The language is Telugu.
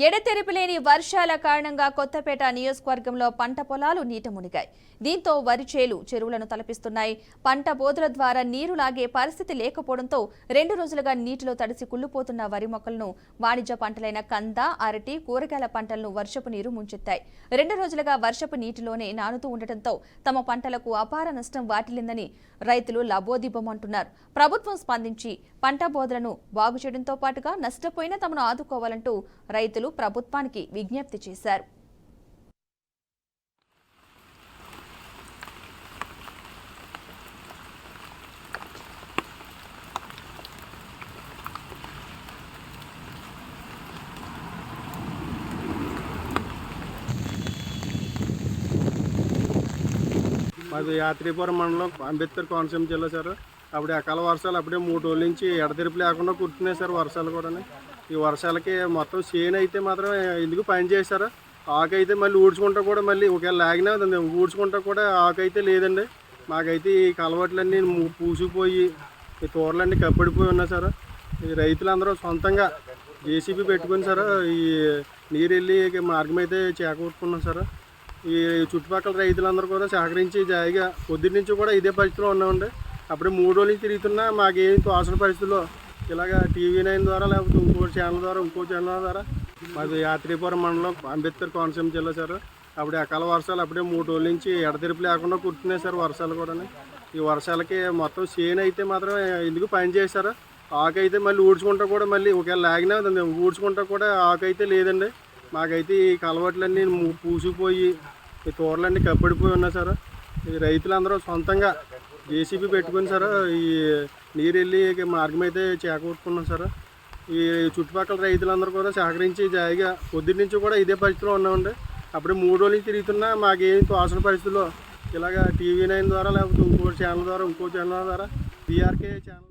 ఎడతెరిపిలేని వర్షాల కారణంగా కొత్తపేట నియోజకవర్గంలో పంట పొలాలు నీట మునిగాయి. దీంతో వరి చేలు చెరువులను తలపిస్తున్నాయి. పంట బోధల ద్వారా నీరు లాగే పరిస్థితి లేకపోవడంతో 2 రోజులుగా నీటిలో తడిసి కుళ్లిపోతున్న వరి మొక్కలను, వాణిజ్య పంటలైన కంద, అరటి, కూరగాయల పంటలను వర్షపు నీరు ముంచెత్తాయి. 2 రోజులుగా వర్షపు నీటిలోనే నానుతూ ఉండటంతో తమ పంటలకు అపార నష్టం వాటిల్లిందని రైతులు లబోదిబమంటున్నారు. ప్రభుత్వం స్పందించి పంట బోధలను బాగు చేయడంతో పాటుగా నష్టపోయిన తమను ఆదుకోవాలంటూ రైతులు ప్రభుత్వానికి విజ్ఞప్తి చేశారు. మాది యాత్రిపురం మండలం అంబేద్కర్ కోనసీమ జిల్లా సార్. అప్పుడే అకాల వర్షాలు అప్పుడే 3 రోజుల నుంచి ఎడతెరిపి లేకుండా కుడుతున్నాయి సార్ వర్షాలు కూడా. ఈ వర్షాలకి మొత్తం చేను అయితే మాత్రం ఎందుకు పని చేశారు. ఆకు అయితే మళ్ళీ ఊడ్చుకుంటా కూడా మళ్ళీ ఒకవేళ లాగినా ఊడ్చుకుంటా కూడా ఆకు అయితే లేదండి. మాకైతే ఈ కలవట్లన్నీ పూసిపోయి ఈ తోటలన్నీ కప్పడిపోయి ఉన్నాయి సార్. ఈ రైతులందరూ సొంతంగా జేసీబీ పెట్టుకుని సార్ ఈ నీరు వెళ్ళి మార్గం అయితే చేకూర్చుకున్నాం సార్. ఈ చుట్టుపక్కల రైతులందరూ కూడా సహకరించి జాయిగా పొద్దున్న నుంచి కూడా ఇదే పరిస్థితిలో ఉన్నామండి. అప్పుడే 3 రోజుల నుంచి తిరుగుతున్నా మాకేం తోసిన పరిస్థితుల్లో ఇలాగ TV9 ద్వారా లేకపోతే ఇంకో ఛానల్ ద్వారా మాది యాత్రిపురం మండలం అంబేద్కర్ కోనసీమ జిల్లా సార్. అప్పుడే అకాల వర్షాలు అప్పుడే 3 రోజుల నుంచి ఎడతెరిపి లేకుండా కుడుతున్నాయి సార్ వర్షాలు కూడా. ఈ వర్షాలకి మొత్తం చేను అయితే మాత్రం ఎందుకు పని చేశారు. ఆకు అయితే మళ్ళీ ఊడ్చుకుంటా కూడా మళ్ళీ ఒకవేళ లాగినా ఊడ్చుకుంటా కూడా ఆకు అయితే లేదండి. మాకైతే ఈ కలవట్లన్నీ పూసిపోయి ఈ తోటలన్నీ కప్పడిపోయి ఉన్నాయి సార్. ఈ రైతులందరూ సొంతంగా జేసీబీ పెట్టుకుని సార్ ఈ నీరు వెళ్ళి మార్గం అయితే చేకూర్చుకున్నాం సార్. ఈ చుట్టుపక్కల రైతులందరూ కూడా సహకరించి జాయిగా పొద్దున్న నుంచి కూడా ఇదే పరిస్థితిలో ఉన్నామండి. అప్పుడే 3 రోజుల నుంచి తిరుగుతున్నా మాకేం తోసిన పరిస్థితుల్లో ఇలాగ TV9 ద్వారా లేకపోతే ఇంకో ఛానల్ ద్వారా BRK ఛానల్